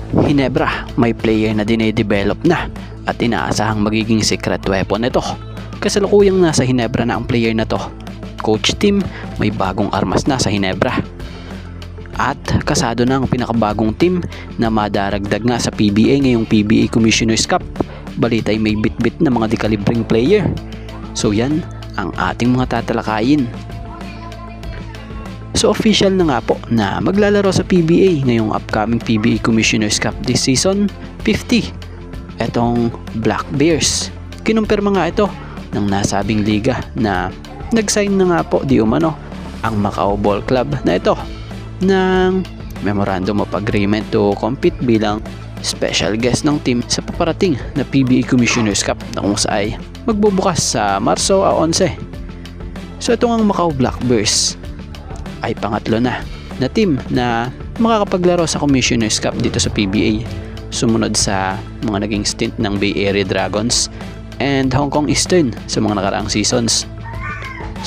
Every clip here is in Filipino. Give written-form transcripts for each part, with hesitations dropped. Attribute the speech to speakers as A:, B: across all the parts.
A: Hinebra, may player na dinedevelop na at inaasahang magiging secret weapon ito. Kasalukuyang nasa Hinebra na ang player na to. Coach Tim, may bagong armas na sa Hinebra. At kasado na ang pinakabagong team na madaragdag nga sa PBA ngayong PBA Commissioner's Cup. Balita ay may bit-bit na mga dekalibreng player. So yan ang ating mga tatalakayin. So official na nga po na maglalaro sa PBA ngayong upcoming PBA Commissioner's Cup this season 50. Etong Black Bears. Kinumpirma nga ito ng nasabing liga na nag-sign na nga po di umano ang Macau Ball Club na ito ng Memorandum of Agreement to compete bilang special guest ng team sa paparating na PBA Commissioner's Cup na kung saan magbubukas sa Marso 11. So ito ang Macau Black Bears ay pangatlo na team na makakapaglaro sa Commissioner's Cup dito sa PBA, sumunod sa mga naging stint ng Bay Area Dragons and Hong Kong Eastern sa mga nakaraang seasons.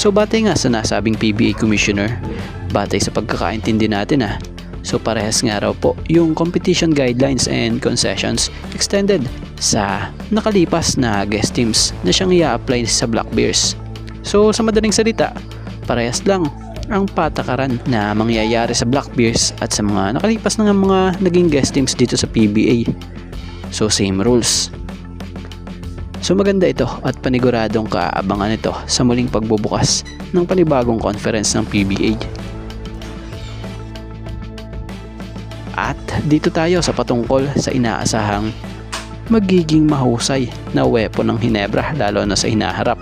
A: So batay nga sa nasabing PBA Commissioner, batay sa pagkakaintindi natin so parehas nga raw po yung competition guidelines and concessions extended sa nakalipas na guest teams na siyang i-apply sa Black Bears. So sa madaling salita, parehas lang ang patakaran na mangyayari sa Black Bears at sa mga nakalipas na mga naging guest teams dito sa PBA. So same rules. So maganda ito at paniguradong kaabangan ito sa muling pagbubukas ng panibagong conference ng PBA. At dito tayo sa patungkol sa inaasahang magiging mahusay na weapon ng Hinebra lalo na sa hinaharap.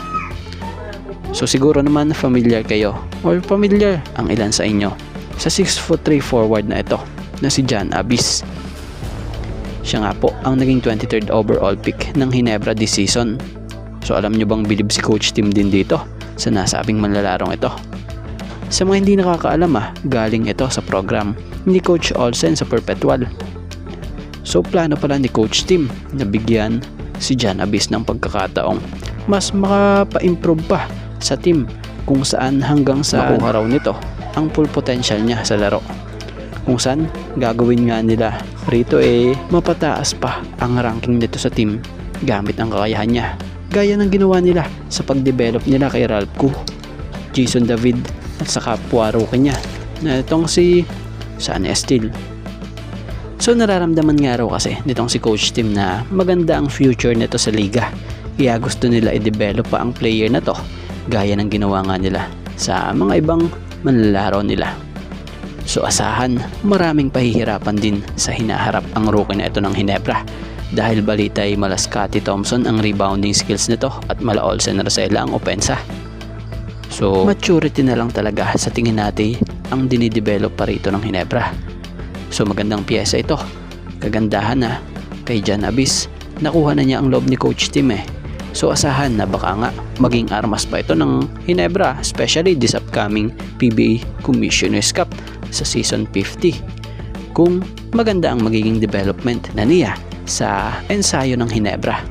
A: So siguro naman familiar kayo or familiar ang ilan sa inyo sa 6'3" forward na ito na si Jan Abyss. Siya nga po ang naging 23rd overall pick ng Hinebra this season. So alam nyo bang bilib si Coach Tim din dito sa nasabing manlalarong ito? Sa mga hindi nakakaalam galing ito sa program ni Coach Olsen sa Perpetual. So plano pala ni Coach Tim na bigyan si Jan Abyss ng pagkakataong mas makapa-improve pa sa team kung saan hanggang sa makuha raw nito ang full potential niya sa laro. Kung saan gagawin nga nila rito mapataas pa ang ranking nito sa team gamit ang kakayahan niya. Gaya ng ginawa nila sa pagdevelop nila kay Ralph Koo, Jason David at sa kapwa rookie niya na itong si San Estil. So nararamdaman nga raw kasi nitong si Coach Tim na maganda ang future nito sa liga. Kaya gusto nila i-develop pa ang player na to gaya ng ginawa nga nila sa mga ibang manlalaro nila. So asahan, maraming pahihirapan din sa hinaharap ang rookie na ito ng Hinebra dahil balita ay mala Scottie Thompson ang rebounding skills nito at mala Olsen Rosella ang opensa. So maturity na lang talaga sa tingin natin ang dinidevelop pa rito ng Hinebra. So magandang piyesa ito. Kagandahan kay Jan Abyss, nakuha na niya ang loob ni Coach Tim So asahan na baka nga maging armas pa ito ng Hinebra, especially this upcoming PBA Commissioner's Cup sa season 50 kung maganda ang magiging development na niya sa ensayo ng Hinebra.